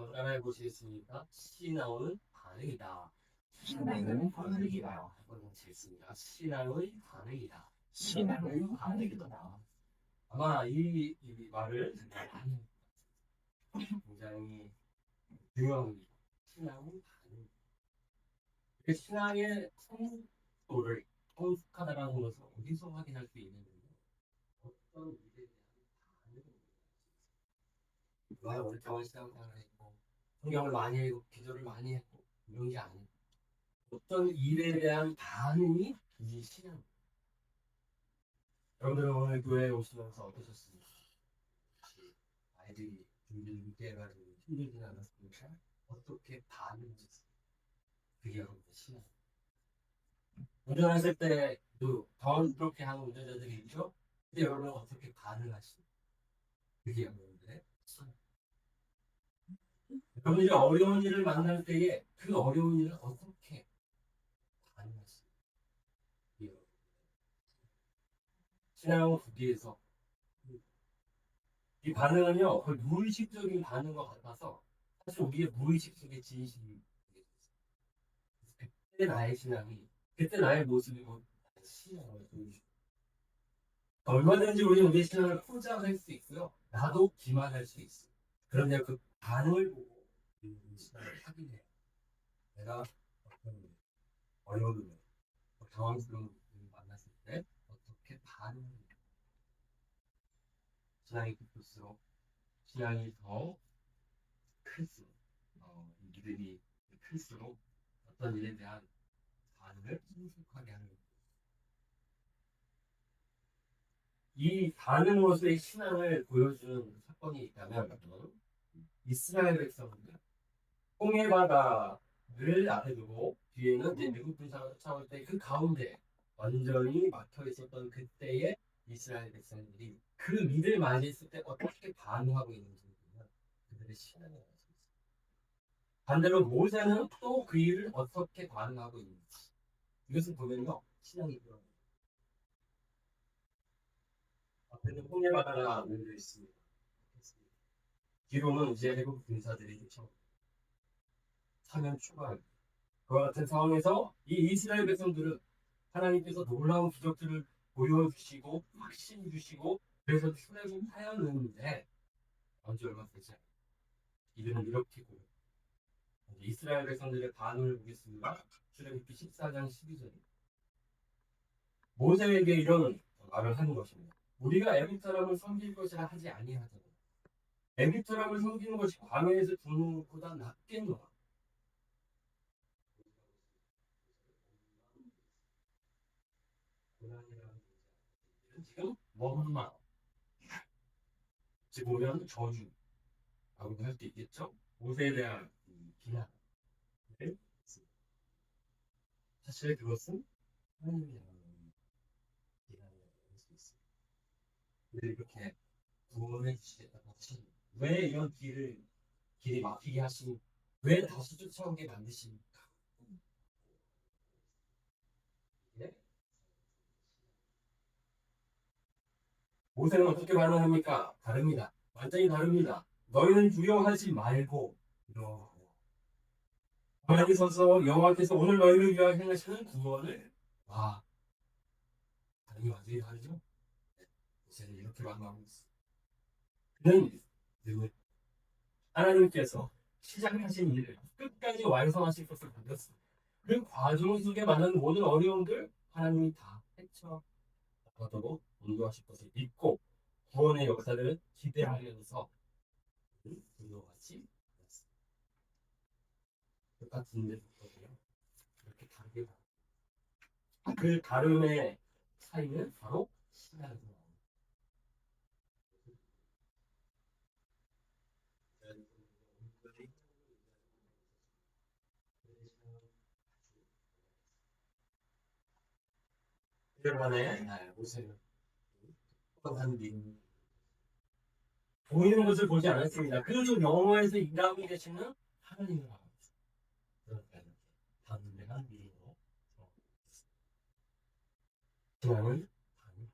한번 따라해 보시겠습니까? 신앙은 반응이다. 신앙은 반응이다. 한번 치겠습니다. 신앙의 반응이다. 신앙은 반응이다. 아마 이 말을 굉장히 중요합니다. 신앙은 반응. 그 신앙의 성도를 성숙하다라는 것을 어디서 확인할 수 있는지 어떤 일에 대한 반응을 누가 오랫동안 신앙생활을 했고 성경을 많이 읽고 기도를 많이 했고 이런 게 아니고 어떤 일에 대한 반응이 이 신앙. 여러분들은 오늘 교회에 오시면서 어떠셨습니까? 아이들이 준비를 늦게 해가지고 힘들진 않았습니까? 어떻게 반응하셨습니까? 그게 여러분의 신앙. 운전하실 때도 더 그렇게 하는 운전자들이 있죠? 근데 여러분은 어떻게 반응하십니까? 그게 여러분들의 신앙. 여러분들이 어려운 일을 만날 때에 그 어려운 일을 어떻게 반응하십니까? 신앙 구비에서 이 반응은요 거의 무의식적인 반응과 같아서 사실 우리의 무의식 속의 진실이 그때 나의 신앙이 그때 나의 모습이 곧 신앙을 보여주고 얼마든지 우리의 신앙을 포장할 수 있고요 나도 기만할 수 있어. 그런데 그 반응을 보고 우리의 신앙을 확인해요. 내가 어떤 어려움을 당황스러운 일을 만났을 때 어떻게 반응을 신앙이 깊을수록 신앙이 더 클수록 이 믿음이 클수록 어떤 일에 대한 반응을 성숙하게 하는 거예요. 이 반응으로서의 신앙을 보여준 사건이 있다면 이스라엘 백성들 홍해 바다를 앞에 두고 뒤에는 이제 미국 군사가 쫓아올 때 그 가운데 완전히 막혀 있었던 그때의 이스라엘 백성들이 그 믿음을 많이 했을 때 어떻게 반응하고 있는지 그들의 신앙을 알 수 있습니다. 반대로 모세는 또 그 일을 어떻게 반응하고 있는지 이것을 보면요 신앙이 들어요. 앞에는 홍해 바다가 놓여 있습니다. 뒤로는 이제 애국 군사들이 쫓아옵니다. 사면 추가합니다. 그와 같은 상황에서 이 이스라엘 백성들은 하나님께서 놀라운 기적들을 보여주시고 확신 주시고 그래서 출애굽하였는데 언제 얼마 되지 않아요. 이들은 이렇게 고요. 이스라엘 백성들의 반응을 보겠습니다. 출애굽기 14장 12절. 모세에게 이런 말을 하는 것입니다. 우리가 애굽 사람을 섬길 것이라 하지 아니하더라. 애굽 사람을 섬기는 것이 광야에서 죽는 것보다 낫겠노라. 지금 원망, 즉 보면 저주라고 할 수 있겠죠. 모세에 대한 비난. 사실 그것은 하나님이 향한 비난이라고 할 수 있습니다. 왜 이렇게 구원해 주시겠다고 하시니? 왜 이런 길이 막히게 하시니? 왜 다시 쫓아오게 만드십니까? 예? 모세는 어떻게 반응합니까? 다릅니다. 완전히 다릅니다. 너희는 두려워하지 말고 두려워하라. 가만히 서서 여호와께서 오늘 너희를 위하여 행하시는 구원을 와 반응이 완전히 다르죠? 모세는 이렇게 반응하고 있습니다. 그는 늘 하나님께서 시작하신 일을 끝까지 완성하실 것을 믿었습니다. 그 과정 속에 만난 모든 어려움들 하나님이 다 헤쳐나가도록 인도하실 것을 믿고 구원의 역사를 기대하면서 인도하지 않았습니다. 똑같은 일이거든요. 이렇게 다르게 그 다름의 차이는 바로 신앙입니다. 이들만의 모습은 똑똑한 믿음 보이는 것을 보지 않았습니다. 그래도 영어에서 일하고 계시는 하나님을 알았습니다. 그러니까 이렇게 담대한 믿음으로 신앙을 반응.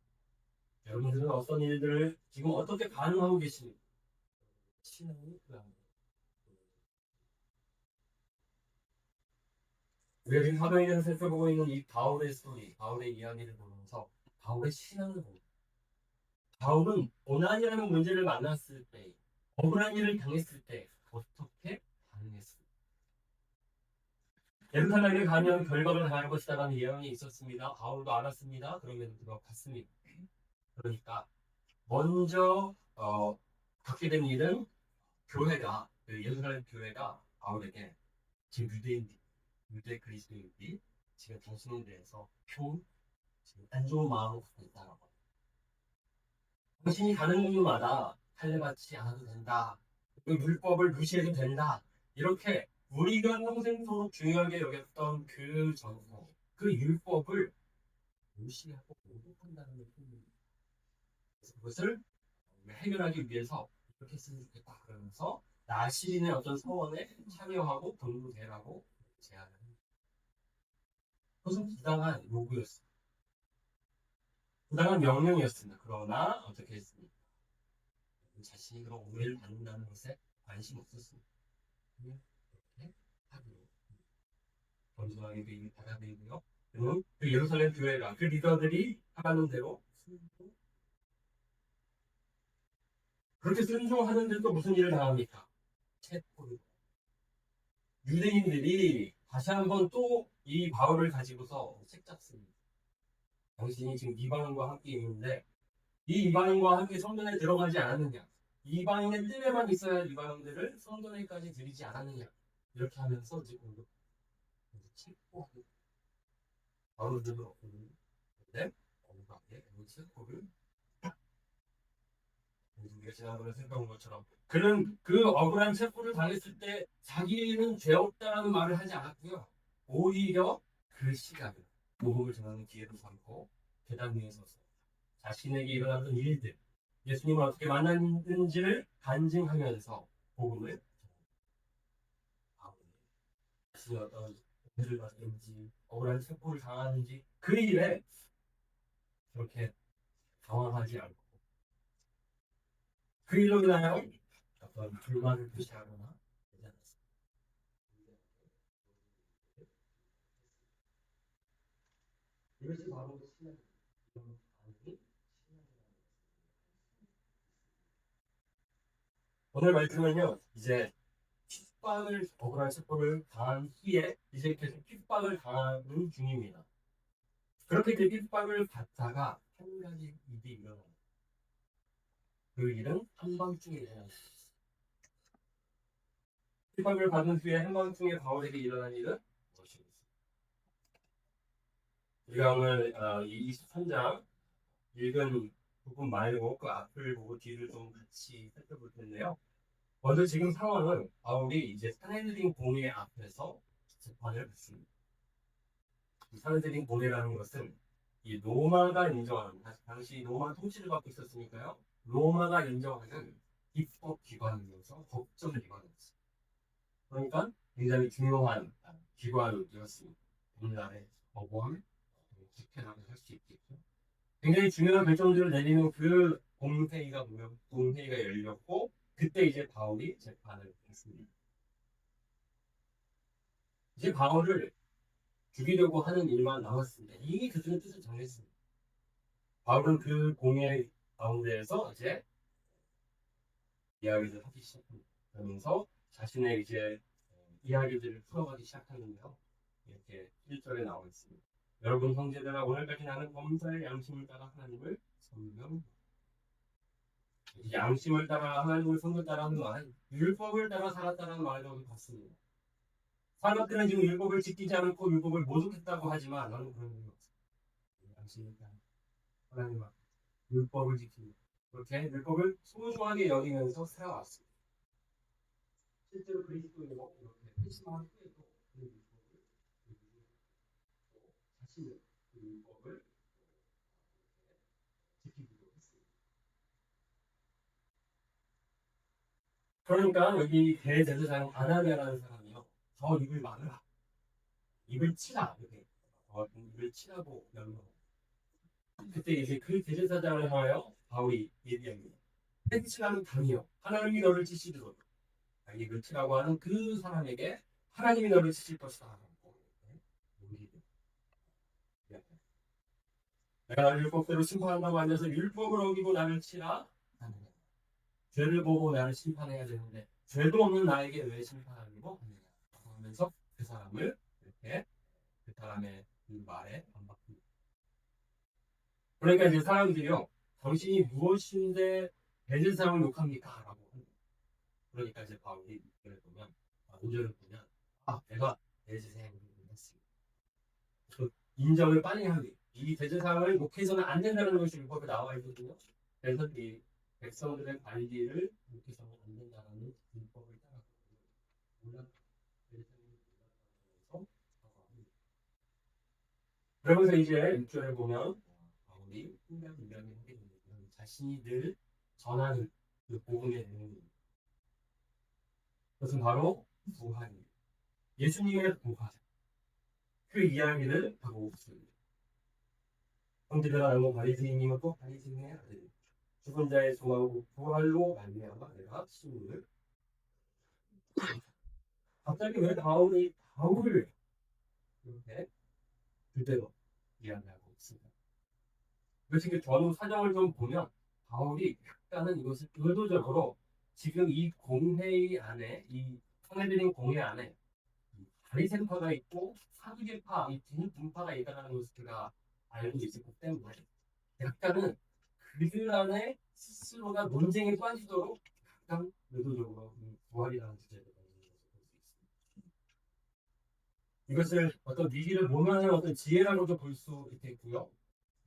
여러분들은 어떤 일들을 지금 어떻게 반응하고 계십니까? 신앙이 그 안에 우리가 지금 사도행전을 살펴보고 있는 이 바울의 스토리, 바울의 이야기를 보면서 바울의 신앙을 보고 바울은 고난이라는 문제를 만났을 때, 억울한 일을 당했을 때 어떻게 반응했습니까? 예루살렘에 가면 결박을 당할 것이다라는 예언이 있었습니다. 바울도 알았습니다. 그러면 들어갔습니다. 그러니까 먼저 겪게 된 일은 교회가 그 예루살렘 교회가 바울에게 지금 유대 그리스도인들이 지금 당신에 대해서 지금 안 좋은 마음을 갖고 있다라고. 당신이 가는 곳마다 할례받지 않아도 된다. 그 율법을 무시해도 된다. 이렇게 우리가 평생토록 중요하게 여겼던 그 전통, 그 율법을 무시하고 모독한다는 느낌입니다. 그것을 해결하기 위해서 이렇게 했으면 좋겠다. 그러면서 나시린의 어떤 서원에 참여하고 동조되라고 제안을 합니다. 그것은 부당한 요구였습니다. 부당한 명령이었습니다. 그러나 어떻게 했습니까? 자신이 그런 오해를 받는다는 것에 관심 없었습니다. 그냥 그렇게 하기로 건조하게 받아들이고요. 그리고 그 예루살렘 교회가 그 리더들이 하라는 대로 그렇게 순종하는데도 무슨 일을 당합니까? 체포를. 유대인들이 다시 한번 또 이 바울을 가지고서 책 잡습니다. 당신이 지금 이방인과 함께 있는데 이 이방인과 함께 성전에 들어가지 않았느냐? 이방인의 뜰에만 있어야 이방인들을 성전에까지 들이지 않았느냐? 이렇게 하면서 지금 체포하고 바울들을 없는데 억울하게 체포를 우리가 지난번에 생각한 것처럼 그는 그 억울한 체포를 당했을 때 자기는 죄 없다라는 말을 하지 않았고요. 오히려 그 시간을 모험을 전하는 기회로 삼고 계단 위에 서서 자신에게 일어났던 일들, 예수님을 어떻게 만났는지를 간증하면서 복음을 자신이 어떤 일을 받는지 억울한 체포를 당하는지 그 일에 그렇게 당황하지 않고 그 일로 인하여 어떤 불만을 표시하거나 되지 않았습니다. 이것이 바로 신앙입니다. 이런 반응이 신앙이라는 오늘 말씀은요, 이제 핍박을, 억울한 체포를 당한 후에 이제 계속 핍박을 당하는 중입니다. 그렇게 그 핍박을 받다가 한 가지 일이 일어납니다. 그 일은 한밤중에 일어납니다. 핍박을 받은 후에 한밤중에 바울에게 일어난 일은 무엇입니까? 우리가 오늘 이 23장 읽은 부분 말고 그 앞을 보고 뒤를 좀 같이 살펴볼 텐데요. 먼저 지금 상황은 바울이 이제 사내들인 공회 앞에서 재판을 받습니다. 이 사내들인 공회라는 것은 이 로마가 인정하는 당시 로마 통치를 받고 있었으니까요. 로마가 인정하는 입법 기관이면서 법정 기관이었습니다. 그러니까 굉장히 중요한 기관이었습니다. 오늘날의 법원, 집회라고 할 수 있겠죠. 굉장히 중요한 결정들을 내리는 그 공회의가 열렸고 그때 이제 바울이 재판을 했습니다. 이제 바울을 죽이려고 하는 일만 남았습니다. 이미 그들의 뜻을 정했습니다. 바울은 그 공회 가운데에서 이제 이야기를 하기 시작합니다. 그러면서 자신의 이제 이야기들을 풀어가기 시작하는데요. 이렇게 1절에 나와 있습니다. 여러분 형제들아 오늘까지 나는 범사의 양심을 따라 하나님을 섬기며 양심을 따라 하나님을 섬겼다라는 말은 율법을 따라 살았다는 말과도 같습니다. 사람들은 지금 율법을 지키지 않고 율법을 모독했다고 하지만 나는 그런 일이 없습니다. 양심을 따라 하나님 앞에 율법을 지키고 그렇게 율법을 소중하게 여기면서 살아왔습니다. 실제로 그리스도인으로 이렇게 회심한 후에도 그 율법을 자신의 그 율법을 지키기로 했습니다. 그러니까 여기 대제사장 아나니아라는 사람이요. 더 입을 막으라. 입을 치라. 이렇게 더 입을 치라고 명령합니다. 그때 이제 그 대제사장을 향하여 바울이 얘기합니다. 해치라는 단이요. 하나님이 너를 치시리로다. 입을 치라고 하는 그 사람에게 하나님이 너를 치실 것이다. 내가 나를 율법대로 심판한다고 하면서 율법을 어기고 나를 치라. 죄를 보고 나를 심판해야 되는데 죄도 없는 나에게 왜 심판하려고 하느냐 하면서 그 사람을 이렇게 그 사람의 그 말에 반박합니다. 그러니까 이제 사람들이요, 당신이 무엇인데 대제사장을 욕합니까? 라고 합니다. 그러니까 이제 바울이 6절을 보면, 5절을 보면, 내가 대제사장을 욕했습니다. 그 인정을 빨리 하기. 이 대제사장을 욕해서는 안 된다는 것이 율법에 나와 있거든요. 그래서 이 백성들의 관리를 욕해서는 안 된다는 율법을 따라가고 물론 대제사장이 몰랐다고 해서 그러면서 이제 6절을 보면 바울이 분명히 하게 됩니다. 자신이 늘 전하는 그 복음의 내용입니다. 그것은 바로 부활입니다. 예수님의 부활. 그 이야기를 하고 있습니다. 형제들아, 너무 바리새인이면 또 바리새인의 아들. 죽은 자의 소망으로 부활로 말미암아 내가 신문을. 갑자기 왜 바울을 이렇게 그대로 이야기하고 있습니다. 그래서 그 전후 사정을 좀 보면 바울이 약간은 이것을 의도적으로 지금 이 공회 안에 이 성회드린 공회 안에 바리새파가 있고 사두개파 이 두 분파가 있다는 것을 제가 알고 있었기 때문에 약간은 그들 안에 스스로가 논쟁에 빠지도록 약간 의도적으로 부활이라는 주제를 만든 것을 볼 수 있습니다. 이것을 어떤 위기를 모면하는 어떤 지혜라고도 볼 수 있겠고요.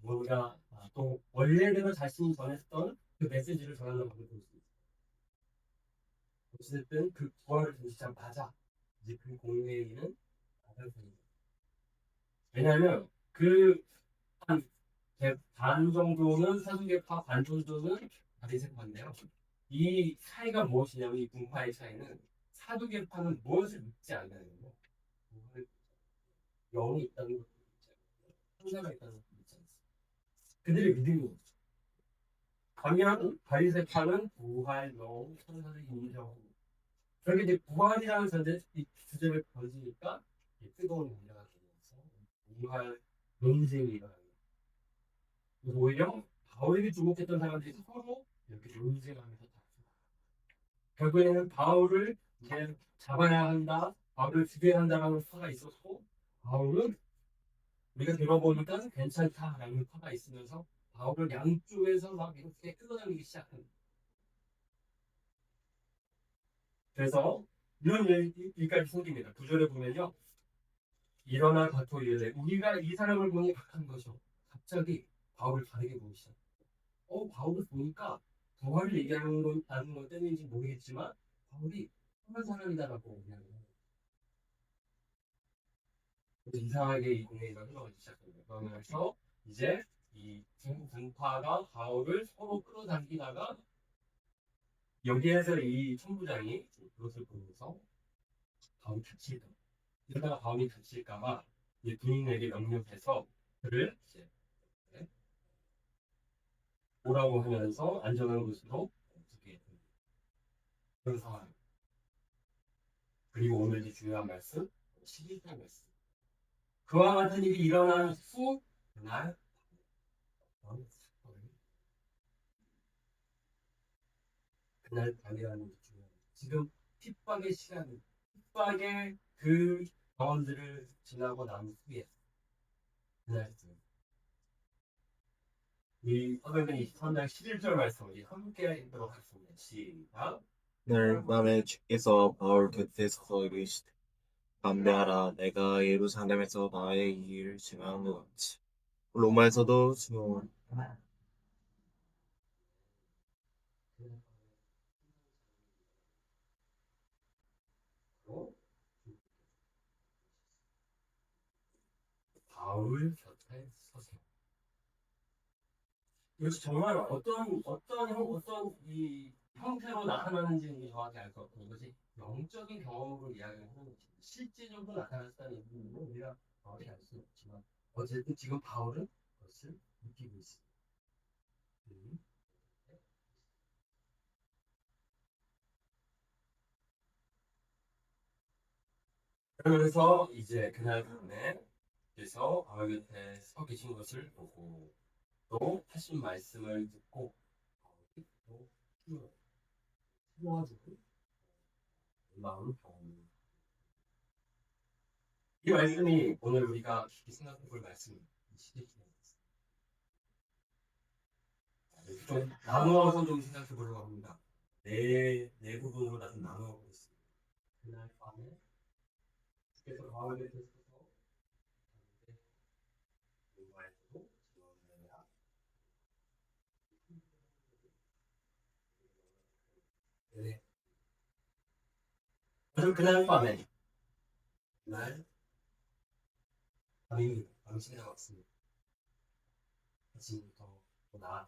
뭔가 또 원래대로 자신이 전했던 그 메시지를 전한다고 볼 수 있습니다. 어쨌든 그 부활을 진짜 맞아. 이제 그 공회의는 맞아야 됩니다. 왜냐하면 반 정도는 사두개파, 반 정도는 바리새파인데요. 이 차이가 무엇이냐면 이 분파의 차이는 사두개파는 무엇을 믿지 않냐면 영이 있다는 것을 믿지 않고 천사가 있다는 것을 믿지 않습니다. 그들의 믿음이 없죠. 반면 바리새파는 부활, 영, 천사를 인정하고 그렇게 이제 부활이라는 이 주제를 던지니까 뜨거운 문제가 되면서 부활 논쟁이 일어납니다. 그래서 오히려 바울에게 주목했던 사람들이 서로 이렇게 논쟁하면서 다투고 결국에는 바울을 이제 잡아야 한다, 바울을 죽여야 한다라는 파가 있었고 바울은 우리가 들어보니까 괜찮다라는 파가 있으면서 바울을 양쪽에서 막 이렇게 끌어당기기 시작합니다. 그래서 이런 일까지 생깁니다. 구절에 보면요. 일어나 다투 이르되 우리가 이 사람을 보니 악한 것이요. 갑자기 바울을 다르게 보기 시작. 바울을 보니까 부활을 얘기하는 건 다른 것 때문인지 모르겠지만 바울이 선한 사람이다라고 얘기하는 거예요. 그래서 이상하게 이 공회가 흘러가기 시작합니다. 그러면서 이제 이 두 분파가 바울을 서로 끌어당기다가 여기에서 이 천부장이 그것을 보면서 바울이 다칠까 이러다가 바울이 다칠까봐 이 군인에게 명령해서 그를 이제 오라고 하면서 안전한 곳으로 어떻게 그런 상황. 그리고 오늘 이 중요한 말씀 11절 말씀. 그와 같은 일이 일어난 후 그날 어떤 사건을 그날 밤이라는 게 중요해요. 지금 핍박의 시간, 핍박의 그 경험들을 지나고 난 후에 그날쯤 이 사도행전 23장 11절 말씀 우리 함께 읽도록 하겠습니다. 시작. 날 밤에 주께서 바울 곁에 서서 이르시되 담대하라 내가 예루살렘에서 나의 이 일을 증언한 것 같이 로마에서도 증언 바울 곁에 서세요. 이것이 정말 어떤 이 형태로 나타나는지는 정확히 알 수 없고 이것이 영적인 경험으로 이야기를 하는 것입니다. 실제적으로 나타났다는 부분은 우리가 정확히 알 수는 없지만 어쨌든 지금 바울은 그것을 느끼고 있습니다. 그러면서 이제 그날 밤에 그래서 바울 곁에 서 계신 것을 보고 또 하신 말씀을 듣고 또 도와주고 마음 병. 이 말씀이 오늘 우리가 깊이 생각해 볼 말씀이시죠. 좀 나누어서 좀 생각해 보려고 합니다. 네 부분으로 나도 나누어 보겠습니다. 그날 밤에 주께서 가운데 계셔서 용마에서도 지원하느라 네. 그래서 그날 밤에 그날 밤입니다. 밤이 지나갔습니다. 아침부터 나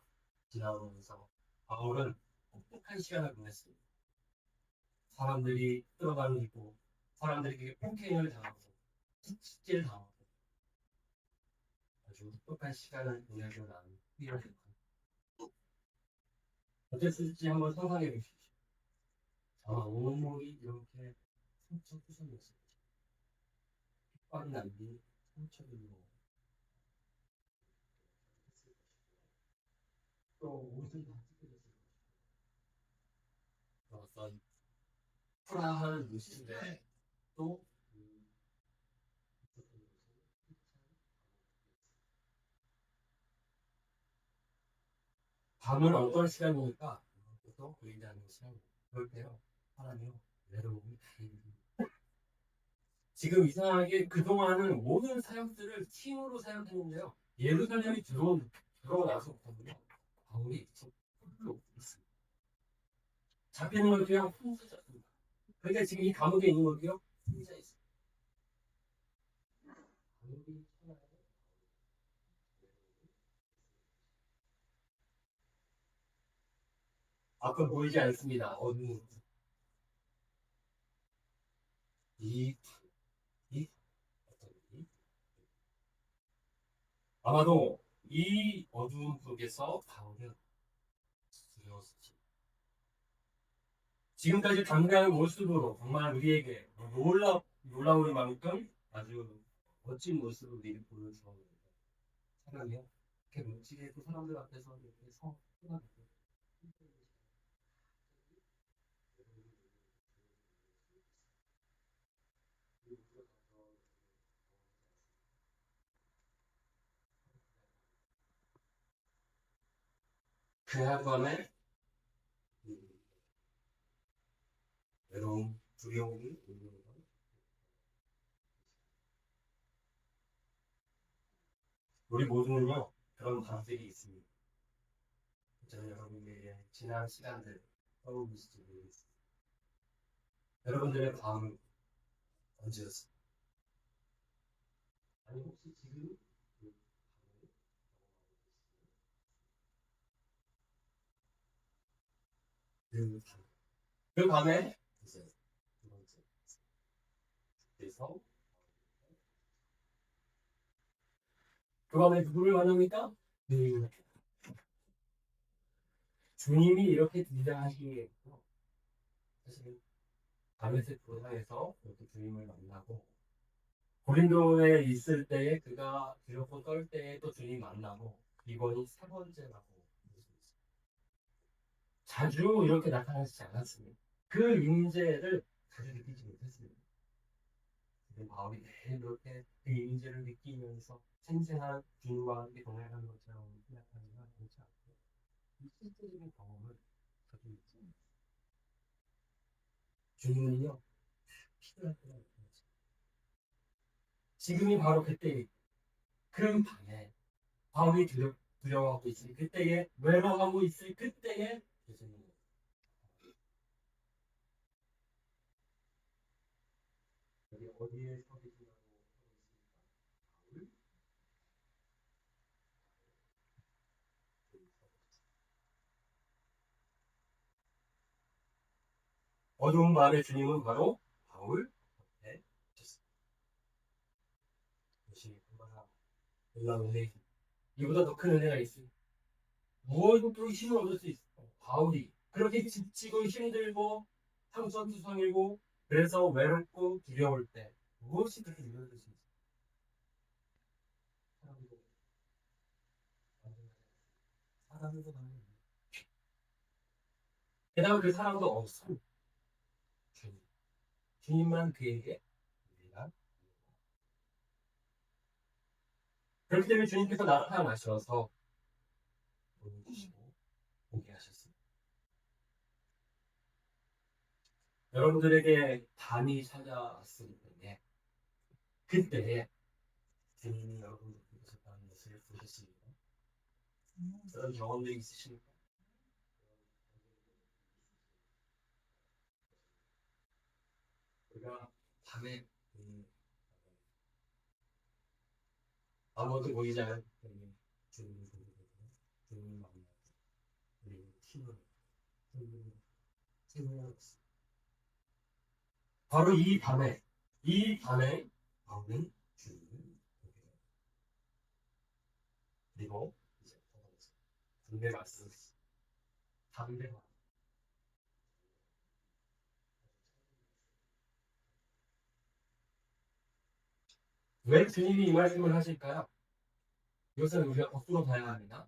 지나오면서 바울은 독특한 시간을 보냈습니다. 사람들이 끌어다니고 사람들에게 폭행을 당하고 숙제를 당하고 아주 독특한 시간을 보내고 난 후에 어땠을지 한번 상상해 보십시오. 아마 온몸이 이렇게 상처투성이었을 거죠. 핏발이 남긴 상처들로 또 옷을 다 찢어졌을 것이고 어떤 프라한 모습인데 또 있었던 것은 밤은 어떤 시간이니까 또 그린다는 시간 그럴 때요 사람이요 외로움이 다입니다. 지금 이상하게 그동안은 모든 사역들을 팀으로 사역했는데요 예루살렘이 들어나서부터는요 바울이 홀로 있습니다. 잡히는 걸 그냥 혼자 잡습니다. 그러니까 지금 이 감옥에 있는 걸요 혼자 있습니다. 바울이 천하에 앞은 보이지 않습니다. 어두운 이, 이 어떤 이 아마도 이 어두운 속에서 바울은 두려웠습니다. 지금까지 당당한 모습으로 정말 우리에게 놀라울 만큼 아주 멋진 모습을 우리를 보여서 사람이요 이렇게 멋지게 또 사람들 앞에서 이렇게 서 그 한밤에 외로움, 두려움이 있는 것. 우리 모두는요 그런 밤들이 있습니다. 저는 여러분에게 지난 시간들 떠올리실지 모르겠습니다. 여러분들의 밤은 언제였습니까? 아니 혹시 지금 그 밤을 그 밤에 이제 두 번째 그래서 그 밤에 누구를 만납니까? 주님이 이렇게 등장하시기에 사실은 다메섹 도상에서 이렇게 주님을 만나고 고린도에 있을 때에 그가 두렵고 떨 때에 또 주님 만나고 이번이 세 번째라고 볼 수 있습니다. 자주 이렇게 나타나지 않았습니다. 그 임재를 자주 느끼지 못했습니다. 지금 바울이 매일 이렇게 그 임재를 느끼면서 생생한 주님과 함께 동행하는 것처럼 생각하지만 그렇지 않고 이 실제적인 경험을 가지고 있습니다. 주님은요 필요할 때가 있습니다. 지금이 바로 그때 그 밤에 바울이 두려워하고 있을 그때에 외로워하고 있을 그때에 예수님 여기 어디에 서 계시냐고 바울 어두운 밤의 주님은 바로 바울 옆에 계셨습니다. 열심히 얼마나 놀라운 은혜 이보다 더 큰 은혜가 있습니다. 무엇으로 힘을 얻을 수 있을까? 바울이 그렇게 지치고 힘들고 상처투성이고 그래서 외롭고 두려울 때 무엇이 그렇게 이루어질 수 있을까? 사람도 사람도 가는 게다가 그 사람도 없어. 주님. 주님만 그에게 우리가 그렇기 때문에 주님께서 나타나셔서 돈을 주시고 오게 하셨습니다. 여러분들에게 밤이 찾아왔을 때에 그때 주님이 여러분들 계셨다는 것을 보셨습니다. 그런 경험들이 있으십니까? 우리가 밤에 아무것도 보이지 않을 때에 주님을 보게 되고 주님을 만나고 그리고 힘을 생명을 얻습니다. 바로 이 밤에 나오는 주님을 보게 됩니다. 그리고 이제 담대 말씀 담대 말씀 왜 주님이 이 말씀을 하실까요? 이것은 우리가 거꾸로 봐야 합니다.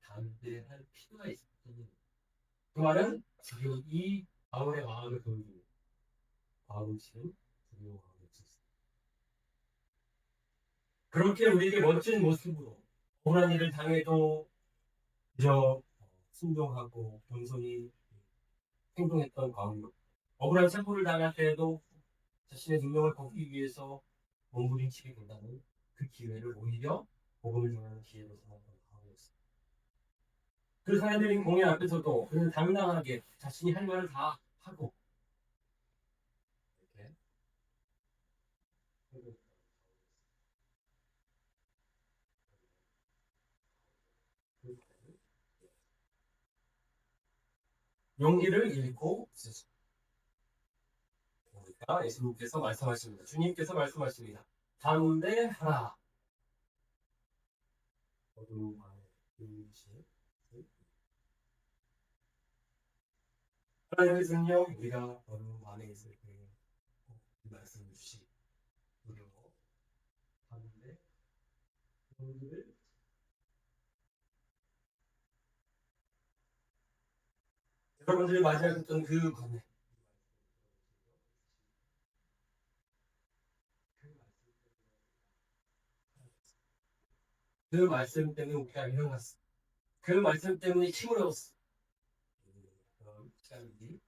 담대할 필요가 있었거든요. 그 말은 지금 이 바울의 마음을 보여줍니다. 바울은 지금 두려워하고 있었습니다. 그렇게 우리에게 멋진 모습으로 억울한 일을 당해도 그저 순종하고 겸손히 행동했던 바울. 억울한 체포를 당할 때에도 자신의 능력을 걷기 위해서 몸부림치게 된다는 그 기회를 오히려 복음을 전하는 기회로 삼았던 바울이었습니다. 그 사람들이 공연 앞에서도 그는 당당하게 자신이 할 말을 다 하고 이렇게 용기를 잃고 있었습니다. 그러니까 예수님께서 말씀하십니다. 주님께서 말씀하십니다. 담대하라. 어두운 밤에 이르시 하나님의 능력 우리가 어두운 밤에 있을 때에 이 말씀을 주시 두려워 담대 용기를 여러분들이 맞이하셨던 그 밤에 그 말씀 때문에 우리가 일어났어. 그 말씀 때문에 힘을 얻었어. 그런 시간들이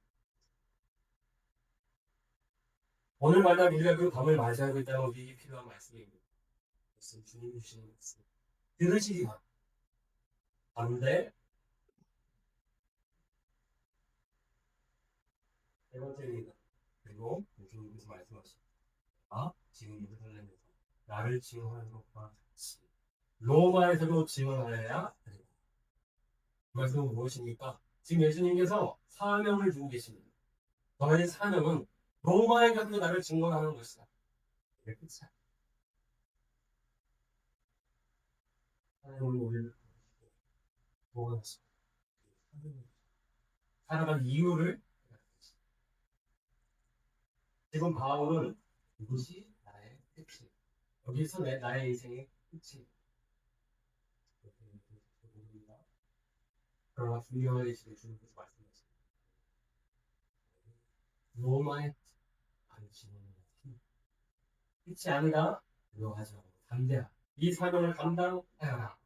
오늘마다 우리가 그 밤을 맞이하고 있다면 우리에게 필요한 말씀입니다. 말씀 주님이 주시는 말씀. 들으시기만. 반대. 세 번째입니다. 그리고 예수님께서 말씀하십니다. 지금 예루살렘에서 나를 증언하는 것과 같이 로마에서도 증언하여야 하리라. 그 말씀은 무엇입니까? 지금 예수님께서 사명을 주고 계십니다. 너의 사명은 로마에 가서 나를 증언하는 것이다. 이게 끝이야. 하나님은 우리를 구원하시고 살아갈 이유를 지금 바울은 이것이 나의 끝이 여기서 나의 인생의 끝이 그러나 분명한 예수를 주님께서 말씀하십니다. 로마의 안치는 끝이 아니라 노하지 말고 담대하라. 이 사명을 감당하라.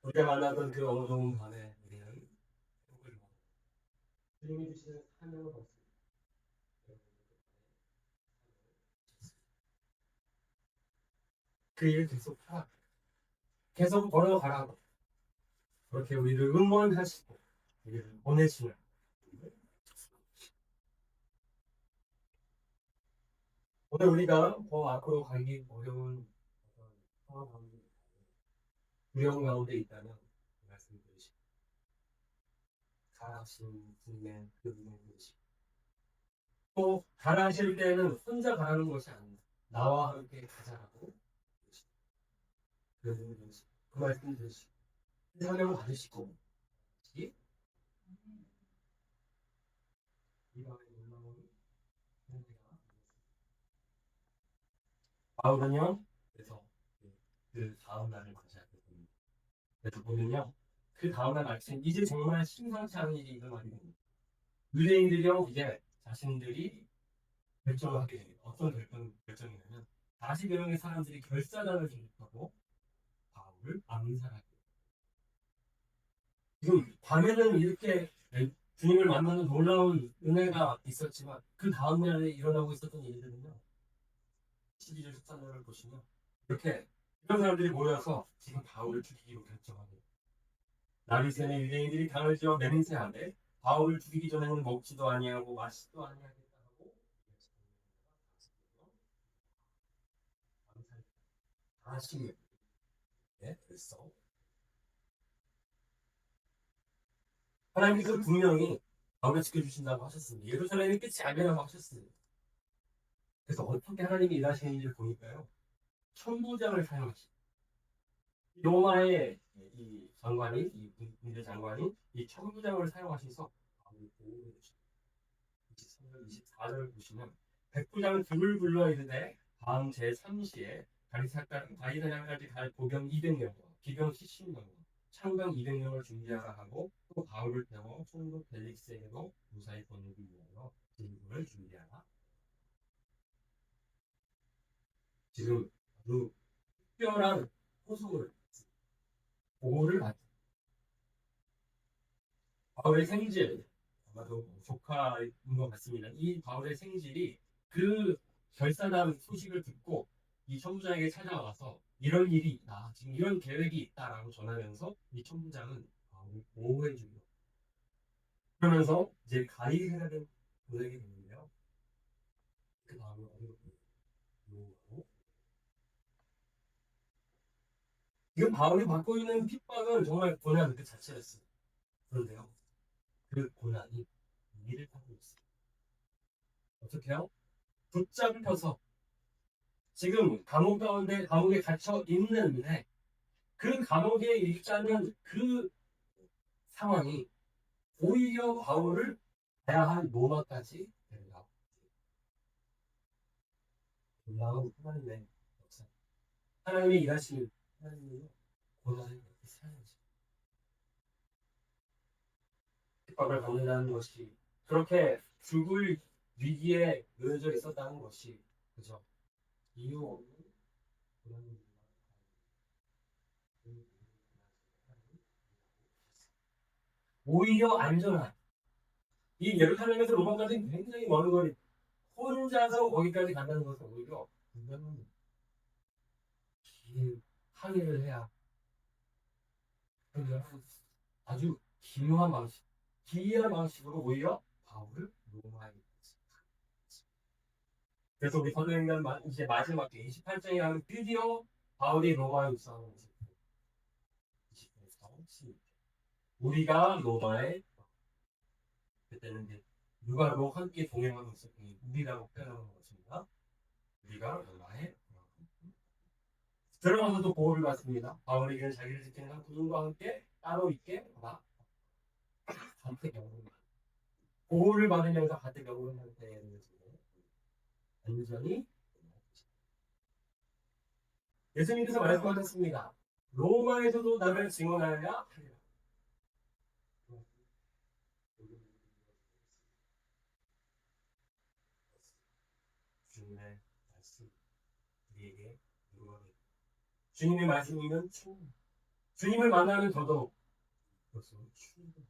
우리가 만나던 그 어두운 밤에 우리는 행복을 받고 주님이 주시는 사명을 받습니다. 그 일을 계속 하라. 계속 걸어가라고. 그렇게 우리를 응원하시고 우리를 보내시는 오늘 우리가 더 앞으로 가기 어려운 상황 가운데 두려움 가운데 있다면 말씀드리시고 가라하시는 분의 그 은혜이시고 또 가라하실 때는 혼자 가라는 것이 아닙니다. 나와 함께 가자라고 그 은혜이시고 그 말씀 드리시고 사명을 받으시고 이 밤에 놀라운 은혜가 바울은요, 그래서 그 다음 날을 맞이하게 됩니다. 그래서 보면요, 그 다음 날 아침 이제 정말 심상치 않은 일이 일어나게 됩니다. 유대인들이요, 이제 자신들이 결정을 하게 됩니다. 어떤 결정이냐면 40여 명의 사람들이 결사단을 조직하고 바울을 암살하게 됩니다. 지금 밤에는 이렇게 주님을 만나는 놀라운 은혜가 있었지만 그 다음날에 일어나고 있었던 일들은요. 12절 13절을 보시면 이렇게 이런 사람들이 모여서 지금 바울을 죽이기로 결정하고 나리새의 유대인들이 당을 지어 맹세하되 바울을 죽이기 전에는 먹지도 아니하고 마시지도 아니하겠다 하고 하시며 그랬어. 하나님께서 분명히 바울을 지켜주신다고 하셨습니다. 예루살렘이 끝이 아니라고 하셨습니다. 그래서 어떻게 하나님이 일하시는지를 보니까요. 천부장을 사용하시. 로마의 이 장관이, 이 군대 장관이 이 천부장을 사용하셔서 바울을 보호해 주십니다. 23절, 24절을 보시면 백부장은 등을 불러 이르되 다음 제3시에 가이사랴까지 갈 보병 200명과 기병 70명과 창병 200명을 준비하라 하고 또 바울을 태워 총독 벨릭스에게로 무사히 보내기 위하여 진군을 준비하라. 지금 아주 특별한 호소를 보호를 받 바울의 생질 아마도 조카인 것 같습니다. 이 바울의 생질이 그 결사단 소식을 듣고 이 천부장에게 찾아와서 이런 일이 있다, 지금 이런 계획이 있다라고 전하면서 이 천부장은 바울을 보호해 주기로. 그러면서 이제 가이사랴를 보내게 되는데요. 그 다음에 어디로 보내고 지금 바울이 받고 있는 핍박은 정말 고난 그 자체였어요. 그런데요, 그 고난이 위를 타고 있어요. 어떻게요? 붙잡혀서 지금 감옥 가운데 감옥에 갇혀 있는데 그 감옥에 있다는 그 상황이 오히려 바울을 가야 할 로마까지 데려가고 놀라운 하나님의 역사. 하나님이 일하시는 하나님이 고난을 이렇게 사용하시. 핍박을 받는다는 것이 그렇게 죽을 위기에 놓여져 있었다는 것이 그죠? 이유 없는 고난을 오히려 안전한 이 예루살렘에서 로마까지 굉장히 먼 거리 혼자서 거기까지 간다는 것은 오히려 굉장히 긴 항해를 해야 아주 기묘한 방식, 기이한 방식으로 오히려 바울을 로마에 그래서 우리 사도행전 이제 마지막 28장에 가면 드디어 바울이 로마에 입성하는 거죠. 20절에서 16절. 우리가 로마에 그때는 이제 누가로 함께 동행하고 있었더니 우리라고 표현하는 것입니다. 우리가 로마에 들어가서도 보호를 받습니다. 바울에게는 자기를 지키는 한 군인과 함께 따로 있게 가택 영웅 보호를 받으면서 가택 영웅 상태에 완전히 예수님께서 말씀하셨습니다. 로마에서도 나를 증언하여야 하리라. 주님의 말씀 우리에게 누가 주님의 말씀이면 충분. 주님을 만나는 더더욱 그것은 충분.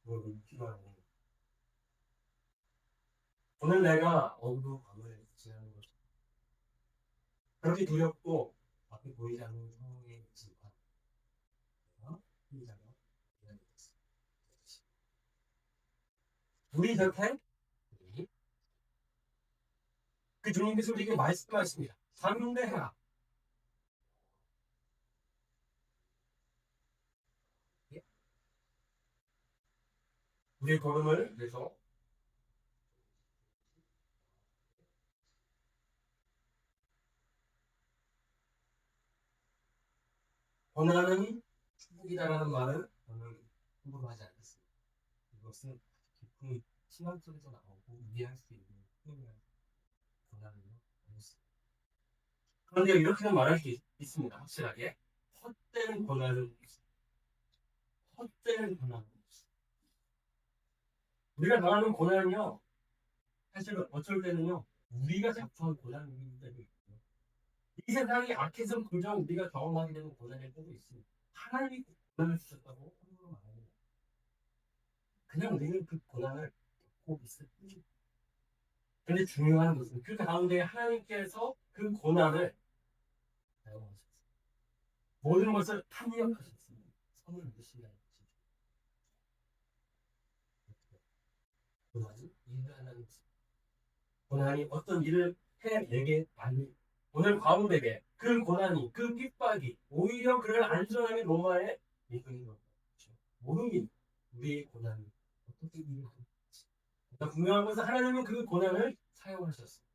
그걸 필요하네. 오늘 내가 어느 밤을 지나는 것이 그렇게 두렵고 앞에 보이지 않는 상황에 있지만 내가 힘자가 기다리겠습니다. 우리 곁에 그 주님께서 우리에게 말씀하십니다. 담대해라. 우리의 걸음을 그래서 고난은 축복이다라는 말은 저는 함부로 하지 않겠습니다. 이것은 깊은 신앙 속에서 나오고 이해할 수 있는 표현이야. 고난은요 그런데 이렇게는 말할 수 있습니다. 확실하게. 헛되는 고난은 헛되는 고난. 우리가 당하는 고난은요, 사실은 어쩔 때는요, 우리가 자초한 고난이기 때문에 이 세상이 악해서 그저 우리가 경험하게 되는 고난일 때도 있습니다. 하나님이 고난을 주셨다고 함부로 말하는 그냥 우리는 그 고난을 겪고 있을 뿐입니다. 근데 중요한 것은 그 가운데 하나님께서 그 고난을 사용하셨어요. 모든 것을 합력하셨습니다. 선을 드시는 것이죠. 고난이 일을 하는 것입니다. 고난이 어떤 일을 해내게 만들 오늘 과부에게 그 고난이 그 핍박이 오히려 그를 안전하게 로마에 이끄는 것이죠. 모르니 우리의 고난이 어떻게 일을 하는지. 그러니까 분명한 것은 하나님은 그 고난을 사용하셨습니다.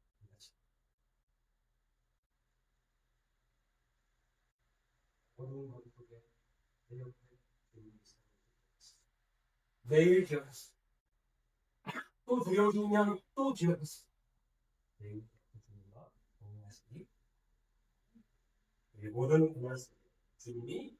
어려운 것 속에 내 옆에 주님이 있어요. 매일 기억하시. 또 두려워지면 또 기억하시. 매일 주님과 동행하시니 우리 모든 고난 속에 주님이